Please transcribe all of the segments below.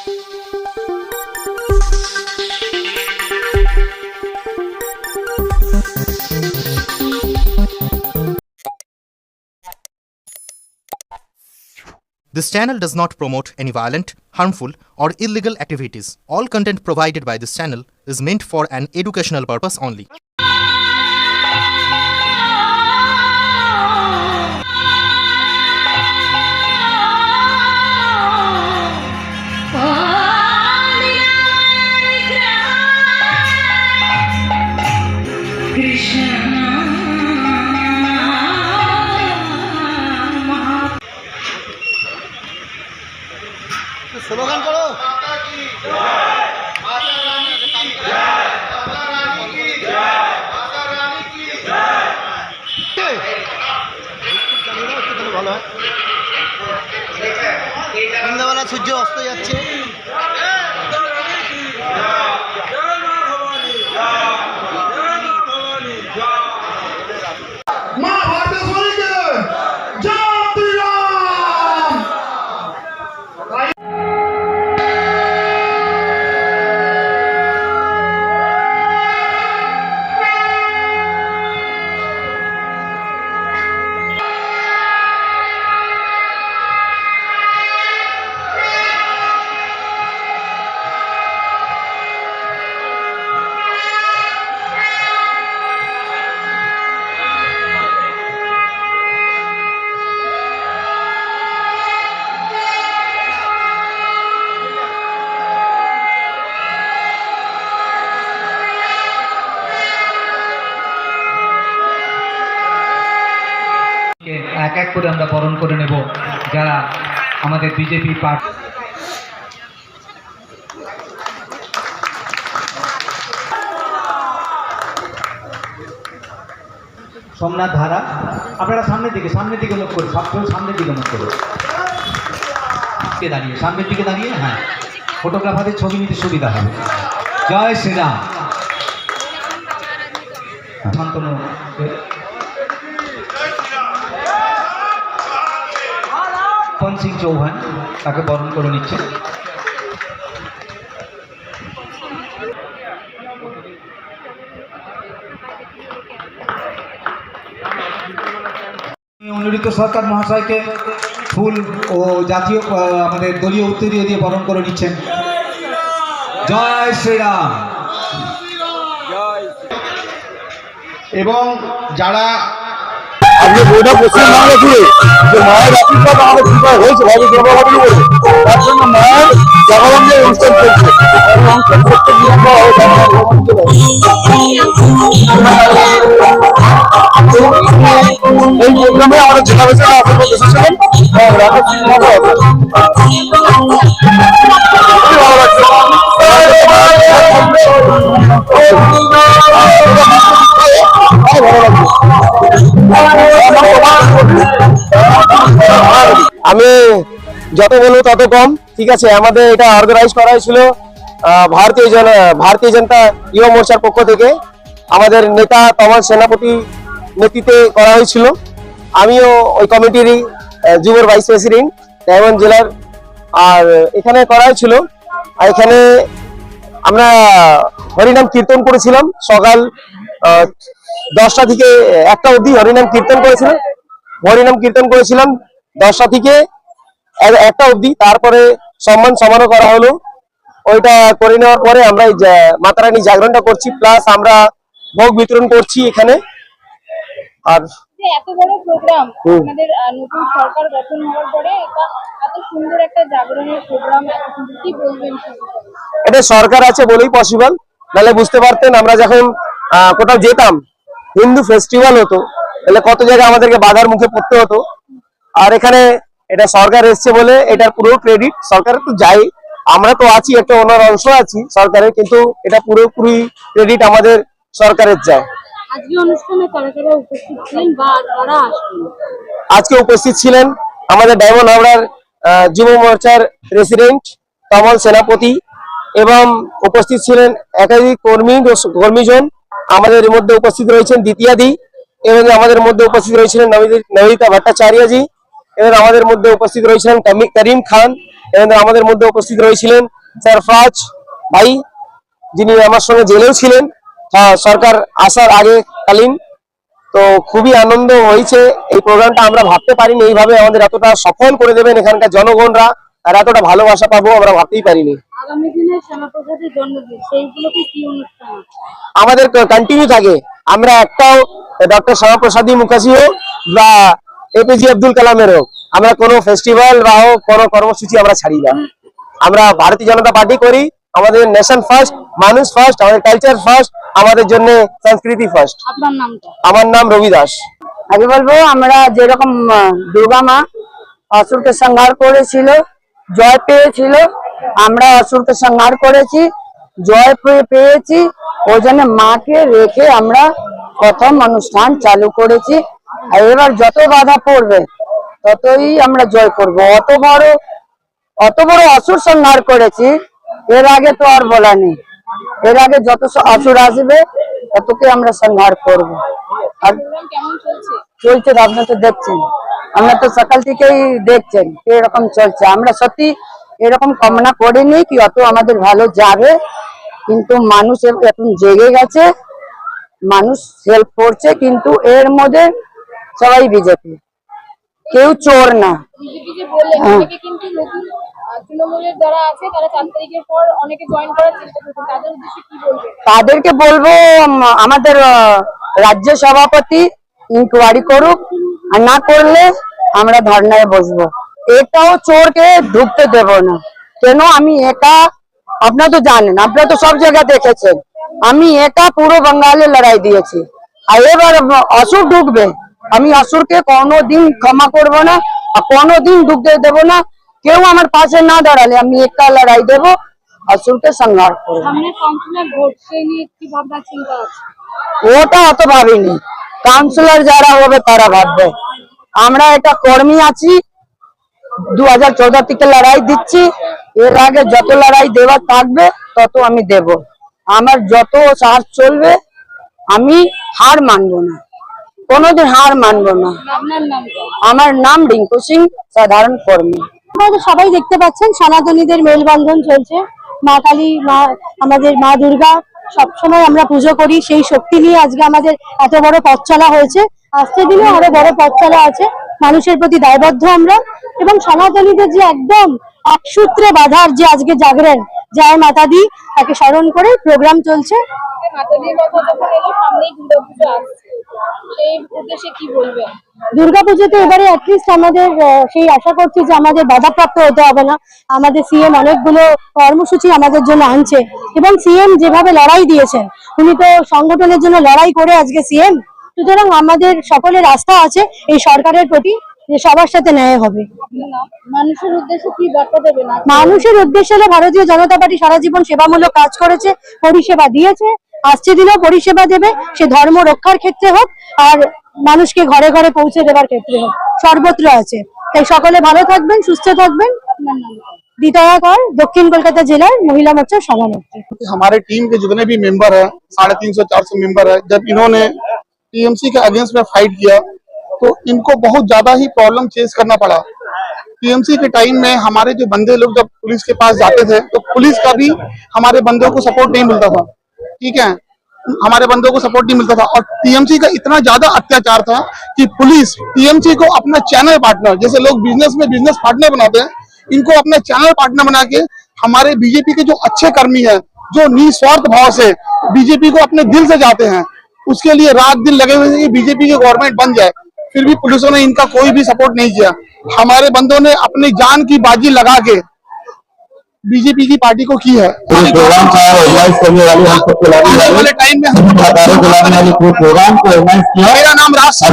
This channel does not promote any violent, harmful, or illegal activities. All content provided by this channel is meant for an educational purpose only. Slogan করো। ভালো হয়, সন্ধ্যাবেলা সূর্য অস্ত যাচ্ছে। এক এক করে আমরা বরণ করে নেব যারা আমাদের বিজেপি পার্টি। সোমনাথ ধারা, আপনারা সামনের দিকে মুখ করে, সব সামনের দিকে মুখ করে দাঁড়িয়ে, সামনের দিকে দাঁড়িয়ে, হ্যাঁ, ফটোগ্রাফারদের ছবি নিতে সুবিধা হবে। জয় শ্রীরাম। শান্তনু সিং চৌহান তাকে বরণ করে নিচ্ছে। অনুরিত সরকার মহাশয়কে ফুল ও জাতীয় আমাদের দলীয় উত্তরীয় দিয়ে বরণ করে নিচ্ছেন। জয় শ্রীরাম। এবং যারা আজকে গোটা পশ্চিমবাংলা জুড়ে যে মায়ের আশীর্বাদ আমাদের কৃপায় হয়েছে ভাবি জন্মবাদী বলে, তার জন্য মায়ের জাগরণের অনুষ্ঠান চলছে। অনুষ্ঠান করতে গিয়ে আমরা এই প্রোগ্রামে আমাদের জেলা বেসিক আশীর্বাদ এসেছিলেন। ভালো লাগছে। আমি যত বলবো তত কম। ঠিক আছে, আমাদের এটা অর্গানাইজ করা হয়েছিল ভারতীয় জনতা যুব মোর্চার পক্ষ থেকে। আমাদের নেতা তমাল সেনাপতি নেতৃত্বে করা হয়েছিল। আমিও ওই কমিটিরই যুবর ভাইস প্রেসিডেন্ট ডায়মন্ড জেলার। আর এখানে করা হয়েছিল, এখানে আমরা হরিনাম কীর্তন করেছিলাম সকাল 10টা থেকে 1টা অবধি হরিনাম কীর্তন করেছিলাম 10টা থেকে 1টা অবধি। তারপরে সম্মান সমারোহ করা হলো। ওইটা করে নেওয়ার পরে আমরা মাতারানী জাগরণটা করছি, প্লাস আমরা ভোগ বিতরণ করছি এখানে। আর এত বড় প্রোগ্রাম, আমাদের নতুন সরকার গঠন হওয়ার পরে এত সুন্দর একটা জাগরণের প্রোগ্রাম, কি বলবেন? এটা সরকার আছে বলেই পসিবল, নাহলে বুঝতে পারতেন আমরা যখন কোথাও যেতাম হিন্দু ফেস্টিভ্যাল হতো, তাহলে কত জায়গায় আমাদেরকে বাধার মুখে পড়তে হতো। আর এখানে এটা সরকার এসছে বলে এটার পুরো ক্রেডিট সরকারের তো যাই, আমরা তো আছি, একটা ওনার অংশ আছি সরকারের, কিন্তু এটা পুরোপুরি ক্রেডিট আমাদের সরকারের যায়। আজকে অনুষ্ঠানে কারা কারা উপস্থিত ছিলেন বা কারা আসবেন? আজকে উপস্থিত ছিলেন আমাদের ডায়মন্ড হাওড়ার যুব মোর্চার প্রেসিডেন্ট তমাল সেনাপতি, এবং উপস্থিত ছিলেন একাধিক কর্মীজন। আমাদের মধ্যে উপস্থিত রয়েছেন দ্বিতীয়াদি, এবং আমাদের মধ্যে উপস্থিত রয়েছিলেন নবিতা ভট্টাচার্যজি, এবং আমাদের মধ্যে উপস্থিত রয়েছিলেন করিম খান, এবং আমাদের মধ্যে উপস্থিত রয়েছিলেন স্যার ফরাজ ভাই, যিনি আমার সঙ্গে জেলেও ছিলেন সরকার আসার আগে কালীন। তো খুবই আনন্দ হয়েছে, এই প্রোগ্রামটা আমরা ভাবতে পারিনি এইভাবে আমাদের এতটা সফল করে দেবেন এখানকার জনগণরা, আর এতটা ভালোবাসা পাবো আমরা ভাবতেই পারিনি। আগামী দিনে শ্যামাপ্রসাদের জন্মদিন, সেইগুলোকে কি অনুষ্ঠান আমাদের কন্টিনিউ থাকে, আমরা একটাও ডক্টর শ্যামাপ্রসাদী মুখার্জি হোক বা এপিজে আব্দুল কালামের হোক, আমরা কোনো ফেস্টিভ্যাল বা হোক কোনো কর্মসূচি আমরা ছাড়ি না। আমরা ভারতীয় জনতা পার্টি করি, আমাদের নেশন ফার্স্ট, মানুষ ফার্স্ট, আমাদের কালচার ফার্স্ট, আমাদের জন্য সংস্কৃতি ফার্স্ট। আপনার নামটা? আমার নাম রবি দাস। আগে বলবো, আমরা যেরকম দুর্গা মা অসুরকে সংহার করেছিল, জয় পেয়েছিল, আমরা অসুরকে সংহার করেছি, জয় পেয়েছি, ওই জন্য মাকে রেখে আমরা প্রথম অনুষ্ঠান চালু করেছি। আর এবার যত বাধা পড়বে ততই আমরা জয় করব। অত বড় অসুর সংহার করেছি, এর আগে তো আর বলা নেই। এর আগে যত অসুর আসবে ততকে আমরা সংহার করব। আর কেমন চলছে? চলছে, আপনি তো দেখছেন, আমরা তো সকাল থেকেই দেখছেন এরকম চলছে। আমরা সত্যি এরকম কামনা করিনি কি অত আমাদের ভালো যাবে, কিন্তু মানুষ এখন জেগে গেছে, মানুষ হেল্প করছে, কিন্তু এর মধ্যে সবাই বিজেপি, কেউ চোর না। বিজেপি যে বললেন, অনেকে কিন্তু নতুন তৃণমূলের যারা আছে তারা 4 তারিখের পর অনেকে জয়েন করার চেষ্টা করছে, তাদের উদ্দেশ্যে কি বলবেন? তাদেরকে বলবো আমাদের রাজ্য সভাপতি ইনকোয়ারি করুক, আর না করলে আমরা ধর্নায় বসবো। এটাও চোরকে ঢুকতে দেব না। কেন আমি একা, আপনারা তো জানেন, আপনারা তো সব জায়গায় দেখেছেন, আমি একা পুরো বাঙালি লড়াই দিয়েছি। আর এবার অসুর ঢুকবে, আমি অসুরকে কোনোদিন ক্ষমা করব না, আর কোনোদিন ঢুকতে দেব না। কেউ আমার পাশে না দাঁড়ালে আমি একা লড়াই দেব, অসুরকে সংহার করবো। সামনে কাউন্সিলর ভোট, সেই নিয়ে কি ভাবনা চিন্তা আছে? ওটা অত ভাবিনি, কাউন্সিলর যারা হবে তারা ভাববে। আমরা এটা কর্মী আছি, 2014 থেকে লড়াই দিচ্ছি, এর আগে যত লড়াই দেওয়ার থাকবে তত আমি দেব। আমার যত সাহস চলবে, আমি হার মানবো না, কোনোদিন হার মানবো না। আপনার নামটা? আমার নাম রিঙ্কু সিং, সাধারণ কর্মী। সবাই দেখতে পাচ্ছেন সনাতনীদের মেলবন্ধন চলছে। মা কালী, মা আমাদের মা দুর্গা, সবসময় আমরা পুজো করি, সেই শক্তি নিয়ে আজকে আমাদের এত বড় পথ চলা হয়েছে। আজকের দিনে আরো বড় পথ চলা আছে, মানুষের প্রতি দায়বদ্ধ আমরা। এবং সনাতনীদের যে একদম এক সূত্রে বাঁধার যে আজকে জাগরণ, জয় মাতা দি, তাকে স্মরণ করে প্রোগ্রাম চলছে। মাতাদের কথা যখন এলো, সামনেই দুর্গাপুজো আসছে, সেই উদ্দেশ্যে কি বলবেন? দুর্গাপুজোতে এবারে অ্যাটলিস্ট আমাদের সেই আশা করছি যে আমাদের বাধাপ্রাপ্ত হতে হবে না। আমাদের সিএম অনেকগুলো কর্মসূচি আমাদের জন্য আনছে, এবং সিএম যেভাবে লড়াই দিয়েছেন, উনি তো সংগঠনের জন্য লড়াই করে আজকে সিএম। সুতরাং আমাদের সকলের আস্থা আছে এই সরকারের প্রতি যে সবার সাথে ন্যায় হবে। মানুষের উদ্দেশ্যে কি বার্তা দেবেন? মানুষের উদ্দেশ্যে হলো, ভারতীয় জনতা পার্টি সারা জীবন সেবামূলক কাজ করেছে, পরিষেবা দিয়েছে, আসছে দিনেও পরিষেবা দেবে, সে ধর্ম রক্ষার ক্ষেত্রে হোক আর মানুষকে ঘরে ঘরে পৌঁছে দেওয়ার ক্ষেত্রে হোক, সর্বত্র আছে। তাই সকলে ভালো থাকবেন, সুস্থ থাকবেন। দিতয়া কর, দক্ষিণ কলকাতা জেলার মহিলা মোর্চার সভানেত্রী। हमारे टीम के जितने भी मेंबर हैं, 350-400 मेंबर है, जब इन्होंने टीएमसी के अगेंस्ट में फाइट किया तो इनको बहुत ज्यादा ही प्रॉब्लम फेस करना पड़ा। टीएमसी के टाइम में हमारे जो बंदे लोग जब पुलिस के पास जाते थे तो पुलिस का भी हमारे बंदों को सपोर्ट नहीं मिलता था, ठीक है, हमारे बंदों को सपोर्ट नहीं मिलता था। और टीएमसी का इतना ज्यादा अत्याचार था कि पुलिस टीएमसी को अपना चैनल पार्टनर, जैसे लोग बिजनेस में बिजनेस पार्टनर बनाते हैं, इनको अपना चैनल पार्टनर बना के हमारे बीजेपी के जो अच्छे कर्मी हैं, जो निस्वार्थ भाव से बीजेपी को अपने दिल से जाते हैं, उसके लिए रात दिन लगे हुए थे कि बीजेपी की गवर्नमेंट बन जाए, फिर भी पुलिसों ने इनका कोई भी सपोर्ट नहीं किया। हमारे बंदों ने अपनी जान की बाजी लगा के बीजेपी की पार्टी को की है। वाले टाइम में मेरा नाम राज।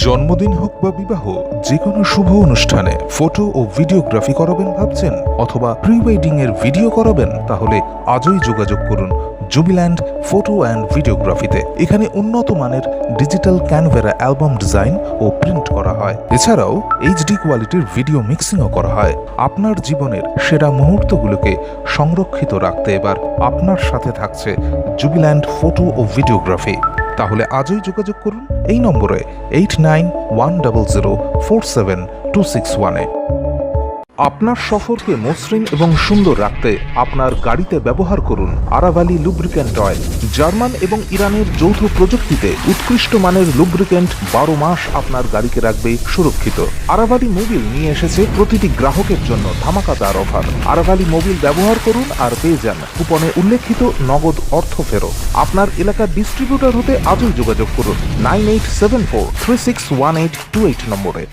জন্মদিন হোক বা বিবাহ, যে কোনো শুভ অনুষ্ঠানে ফটো ও ভিডিওগ্রাফি করাবেন ভাবছেন, অথবা প্রি ওয়েডিং এর ভিডিও করাবেন, তাহলে আজই যোগাযোগ করুন জুবিল্যান্ড ফটো অ্যান্ড ভিডিওগ্রাফিতে। এখানে উন্নত মানের ডিজিটাল ক্যানভেরা অ্যালবাম ডিজাইন ও প্রিন্ট করা হয়। এছাড়াও এইচডি কোয়ালিটির ভিডিও মিক্সিংও করা হয়। আপনার জীবনের সেরা মুহূর্তগুলোকে সংরক্ষিত রাখতে এবার আপনার সাথে থাকছে জুবিল্যান্ড ফটো ও ভিডিওগ্রাফি। তাহলে আজই যোগাযোগ করুন এই নম্বরে 8910047261-এ। আপনার সফরকে মসৃণ এবং সুন্দর রাখতে আপনার গাড়িতে ব্যবহার করুন আরাভালি লুব্রিক্যান্ট অয়েল। জার্মান এবং ইরানের যৌথ প্রযুক্তিতে উৎকৃষ্ট মানের লুব্রিক্যান্ট 12 মাস আপনার গাড়িকে রাখবে সুরক্ষিত। আরাভালি মোবিল নিয়ে এসেছে প্রতিটি গ্রাহকের জন্য ধামাকাদার অফার। আরাভালি মোবিল ব্যবহার করুন আর পেয়ে যান কুপনে উল্লেখিত নগদ অর্থ ফেরত। আপনার এলাকার ডিস্ট্রিবিউটর হতে আজই যোগাযোগ করুন 9874361828 নম্বরে।